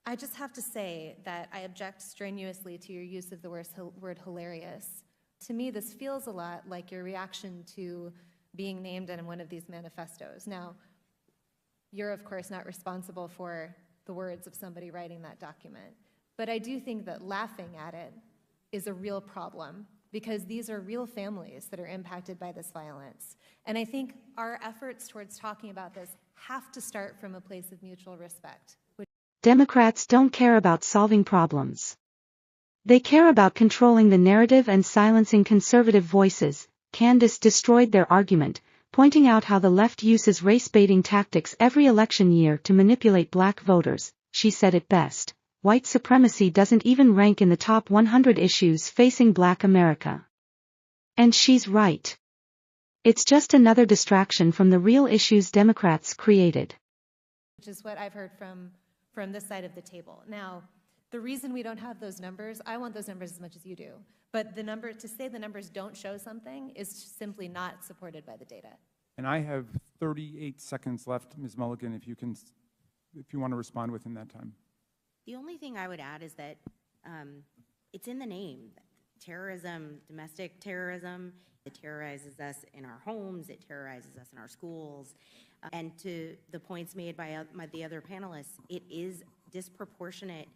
I just have to say that I object strenuously to your use of the word hilarious. To me, this feels a lot like your reaction to being named in one of these manifestos. Now, you're of course not responsible for the words of somebody writing that document, but I do think that laughing at it is a real problem because these are real families that are impacted by this violence. And I think our efforts towards talking about this have to start from a place of mutual respect. Democrats don't care about solving problems. They care about controlling the narrative and silencing conservative voices. Candace destroyed their argument, pointing out how the left uses race-baiting tactics every election year to manipulate black voters. She said it best: white supremacy doesn't even rank in the top 100 issues facing black America. And she's right. It's just another distraction from the real issues Democrats created. Which is what I've heard from this side of the table. Now, the reason we don't have those numbers, I want those numbers as much as you do, but to say the numbers don't show something is simply not supported by the data. And I have 38 seconds left, Ms. Mulligan, if you want to respond within that time. The only thing I would add is that it's in the name. Terrorism, domestic terrorism, it terrorizes us in our homes, it terrorizes us in our schools. And to the points made by the other panelists, it is disproportionate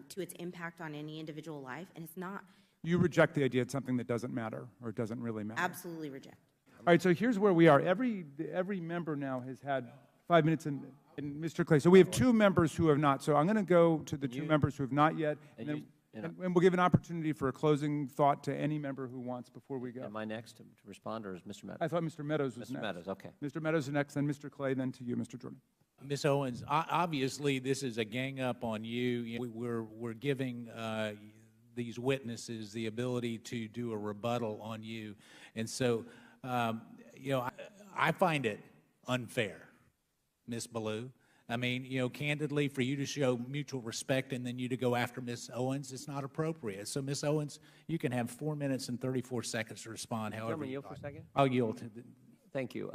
to its impact on any individual life, and it's not. You reject the idea it's something that doesn't matter, or it doesn't really matter? Absolutely reject. All right, so here's where we are. Every member now has had 5 minutes, and Mr. Clay. So we have 2 members who have not. So I'm going to go to the 2 members who have not yet, and we'll give an opportunity for a closing thought to any member who wants before we go. Am I next to respond, or is Mr. Meadows? I thought Mr. Meadows was Mr. next. Meadows, okay. Mr. Meadows is next, then Mr. Clay, then to you, Mr. Jordan. Ms. Owens, obviously this is a gang up on you. We're giving these witnesses the ability to do a rebuttal on you, and so I find it unfair, Ms. Ballou. I mean, candidly, for you to show mutual respect and then you to go after Ms. Owens, it's not appropriate. So, Ms. Owens, you can have 4 minutes and 34 seconds to respond. However, yield for a second. I'll yield. Thank you.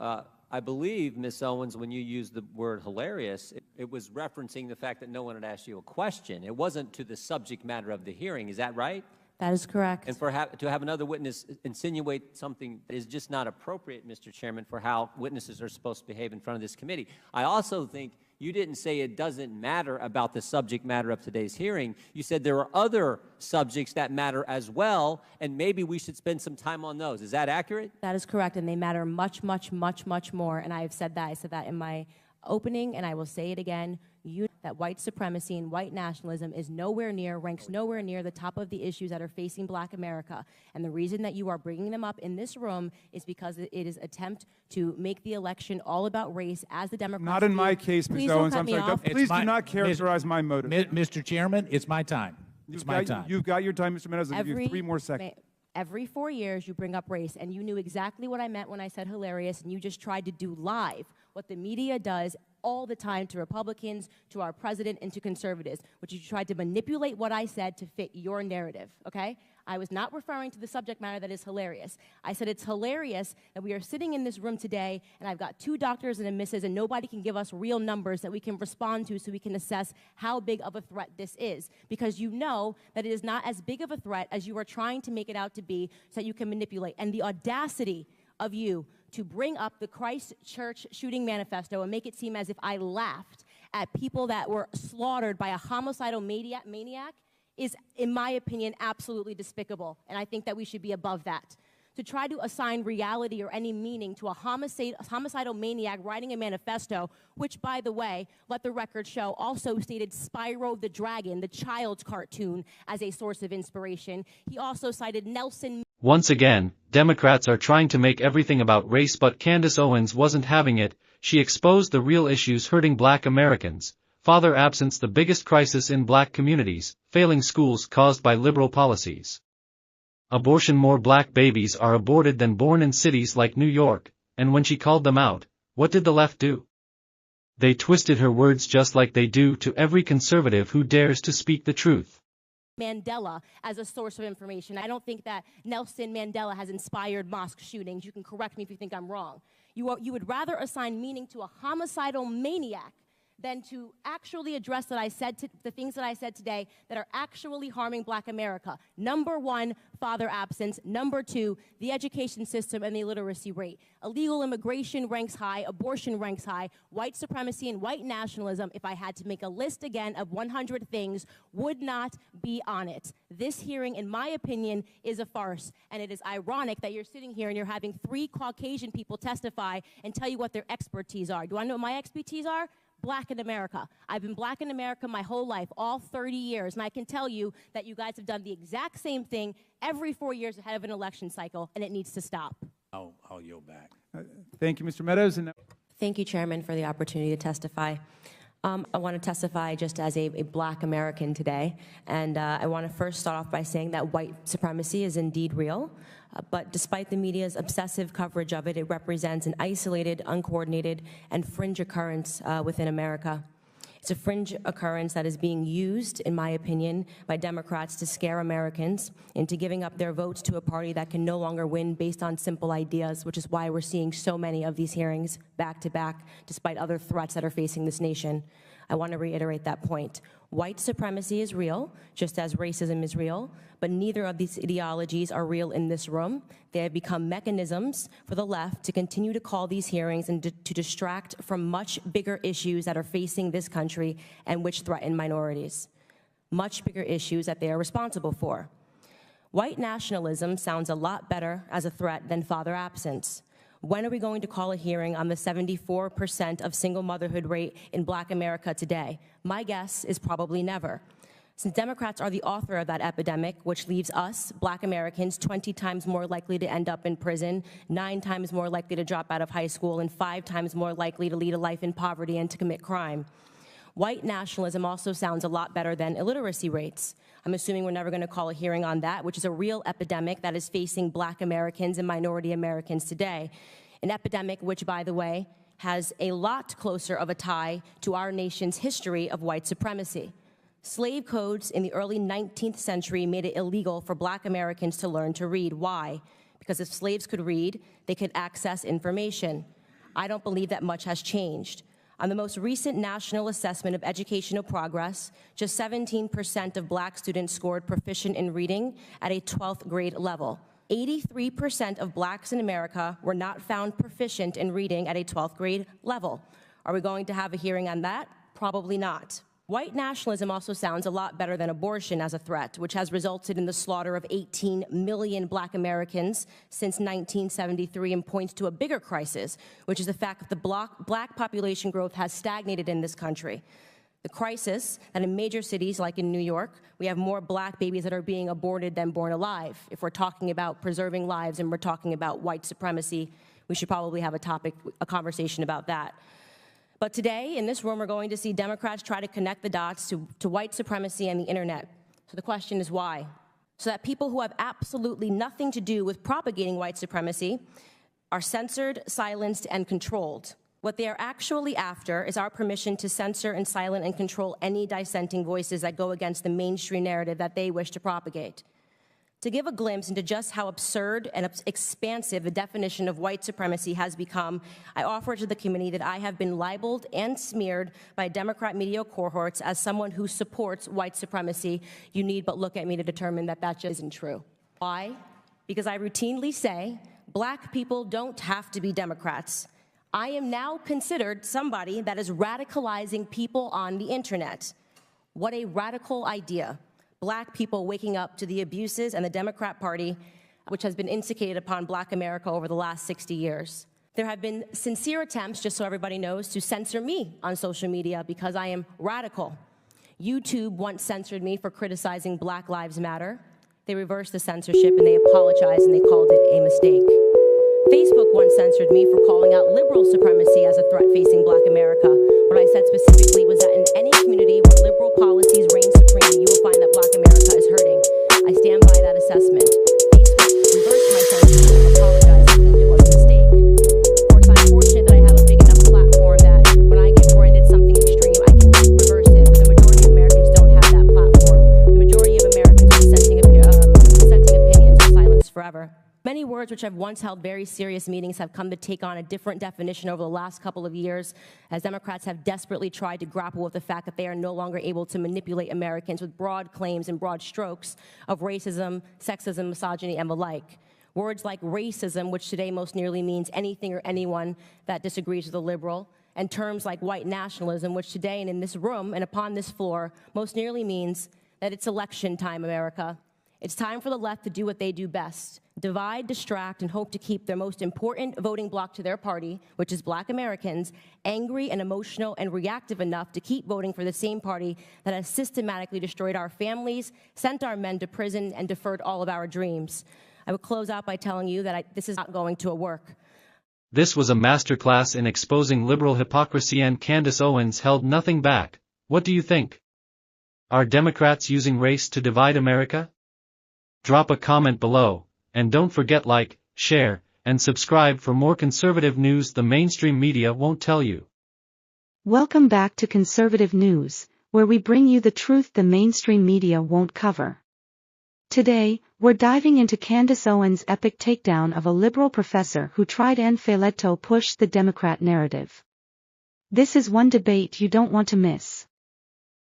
I believe, Ms. Owens, when you used the word hilarious, it was referencing the fact that no one had asked you a question. It wasn't to the subject matter of the hearing. Is that right? That is correct. And to have another witness insinuate something that is just not appropriate, Mr. Chairman, for how witnesses are supposed to behave in front of this committee. I also think you didn't say it doesn't matter about the subject matter of today's hearing. You said there are other subjects that matter as well, and maybe we should spend some time on those. Is that accurate? That is correct, and they matter much, much, much, much more. And I have said that. I said that in my opening, and I will say it again. That white supremacy and white nationalism is ranks nowhere near the top of the issues that are facing black America. And the reason that you are bringing them up in this room is because it is an attempt to make the election all about race, as the Democrats Not in my case, Ms. Owens. I'm sorry. Please do not characterize my motive. Mr. Chairman, it's my time. It's my time. You've got your time, Mr. Meadows. I'll give you 3 more seconds. Every 4 years, you bring up race, and you knew exactly what I meant when I said hilarious, and you just tried to do live what the media does all the time to Republicans, to our president, and to conservatives, which you tried to manipulate what I said to fit your narrative, okay? I was not referring to the subject matter that is hilarious. I said it's hilarious that we are sitting in this room today, and I've got 2 doctors and a missus, and nobody can give us real numbers that we can respond to so we can assess how big of a threat this is. Because you know that it is not as big of a threat as you are trying to make it out to be so that you can manipulate. And the audacity of you to bring up the Christchurch shooting manifesto and make it seem as if I laughed at people that were slaughtered by a homicidal maniac is, in my opinion, absolutely despicable. And I think that we should be above that. To try to assign reality or any meaning to a homicidal maniac writing a manifesto, which, by the way, let the record show, also stated Spyro the Dragon, the child's cartoon, as a source of inspiration. He also cited Nelson. Once again, Democrats are trying to make everything about race, but Candace Owens wasn't having it. She exposed the real issues hurting black Americans: father absence, the biggest crisis in black communities; failing schools caused by liberal policies; abortion, more black babies are aborted than born in cities like New York. And when she called them out, what did the left do? They twisted her words just like they do to every conservative who dares to speak the truth. Mandela as a source of information. I don't think that Nelson Mandela has inspired mosque shootings. You can correct me if you think I'm wrong. You would rather assign meaning to a homicidal maniac than to actually address the things that I said today that are actually harming Black America. Number one, father absence. Number two, the education system and the illiteracy rate. Illegal immigration ranks high, abortion ranks high, white supremacy and white nationalism, if I had to make a list again of 100 things, would not be on it. This hearing, in my opinion, is a farce, and it is ironic that you're sitting here and you're having 3 Caucasian people testify and tell you what their expertise are. Do I know what my expertise are? Black in America. I've been Black in America my whole life, all 30 years, and I can tell you that you guys have done the exact same thing every 4 years ahead of an election cycle, and it needs to stop. I'll yield back. Thank you, Mr. Meadows. And Thank you, Chairman, for the opportunity to testify. I want to testify just as a Black American today, and I want to first start off by saying that white supremacy is indeed real, but despite the media's obsessive coverage of it, it represents an isolated, uncoordinated, and fringe occurrence within America. It's a fringe occurrence that is being used, in my opinion, by Democrats to scare Americans into giving up their votes to a party that can no longer win based on simple ideas, which is why we're seeing so many of these hearings back to back, despite other threats that are facing this nation. I want to reiterate that point. White supremacy is real, just as racism is real, but neither of these ideologies are real in this room. They have become mechanisms for the left to continue to call these hearings and to distract from much bigger issues that are facing this country and which threaten minorities. Much bigger issues that they are responsible for. White nationalism sounds a lot better as a threat than father absence. When are we going to call a hearing on the 74% of single motherhood rate in Black America today? My guess is probably never. Since Democrats are the author of that epidemic, which leaves us, Black Americans, 20 times more likely to end up in prison, 9 times more likely to drop out of high school, and 5 times more likely to lead a life in poverty and to commit crime. White nationalism also sounds a lot better than illiteracy rates. I'm assuming we're never going to call a hearing on that, which is a real epidemic that is facing Black Americans and minority Americans today. An epidemic which, by the way, has a lot closer of a tie to our nation's history of white supremacy. Slave codes in the early 19th century made it illegal for Black Americans to learn to read. Why? Because if slaves could read, they could access information. I don't believe that much has changed. On the most recent National Assessment of Educational Progress, just 17% of Black students scored proficient in reading at a 12th grade level. 83% of Blacks in America were not found proficient in reading at a 12th grade level. Are we going to have a hearing on that? Probably not. White nationalism also sounds a lot better than abortion as a threat, which has resulted in the slaughter of 18 million Black Americans since 1973 and points to a bigger crisis, which is the fact that the Black population growth has stagnated in this country. The crisis that in major cities like in New York, we have more Black babies that are being aborted than born alive. If we're talking about preserving lives and we're talking about white supremacy, we should probably have a conversation about that. But today, in this room, we're going to see Democrats try to connect the dots to white supremacy and the internet. So the question is why? So that people who have absolutely nothing to do with propagating white supremacy are censored, silenced, and controlled. What they are actually after is our permission to censor and silence and control any dissenting voices that go against the mainstream narrative that they wish to propagate. To give a glimpse into just how absurd and expansive the definition of white supremacy has become, I offer to the committee that I have been libeled and smeared by Democrat media cohorts as someone who supports white supremacy. You need but look at me to determine that that just isn't true. Why? Because I routinely say, Black people don't have to be Democrats. I am now considered somebody that is radicalizing people on the internet. What a radical idea. Black people waking up to the abuses and the Democrat Party, which has been instigated upon Black America over the last 60 years. There have been sincere attempts, just so everybody knows, to censor me on social media because I am radical. YouTube once censored me for criticizing Black Lives Matter. They reversed the censorship and they apologized and they called it a mistake. Facebook once censored me for calling out liberal supremacy as a threat facing Black America. What I said specifically was that in any community where liberal policies reign supreme, you will find that Black America is hurting. I stand by that assessment. Facebook reversed my censorship and apologized and it was a mistake. Of course, I'm fortunate that I have a big enough platform that when I get branded something extreme, I can reverse it. But the majority of Americans don't have that platform. The majority of Americans are dissenting opinions are silenced forever. Many words words which have once held very serious meanings have come to take on a different definition over the last couple of years, as Democrats have desperately tried to grapple with the fact that they are no longer able to manipulate Americans with broad claims and broad strokes of racism, sexism, misogyny, and the like. Words like racism, which today most nearly means anything or anyone that disagrees with a liberal, and terms like white nationalism, which today and in this room and upon this floor most nearly means that it's election time, America. It's time for the left to do what they do best: divide, distract, and hope to keep their most important voting bloc to their party, which is Black Americans, angry and emotional and reactive enough to keep voting for the same party that has systematically destroyed our families, sent our men to prison, and deferred all of our dreams. I would close out by telling you that this is not going to work. This was a masterclass in exposing liberal hypocrisy, and Candace Owens held nothing back. What do you think? Are Democrats using race to divide America? Drop a comment below, and don't forget like, share, and subscribe for more conservative news the mainstream media won't tell you. Welcome back to Conservative News, where we bring you the truth the mainstream media won't cover. Today, we're diving into Candace Owens' epic takedown of a liberal professor who tried en fait to push the Democrat narrative. This is one debate you don't want to miss.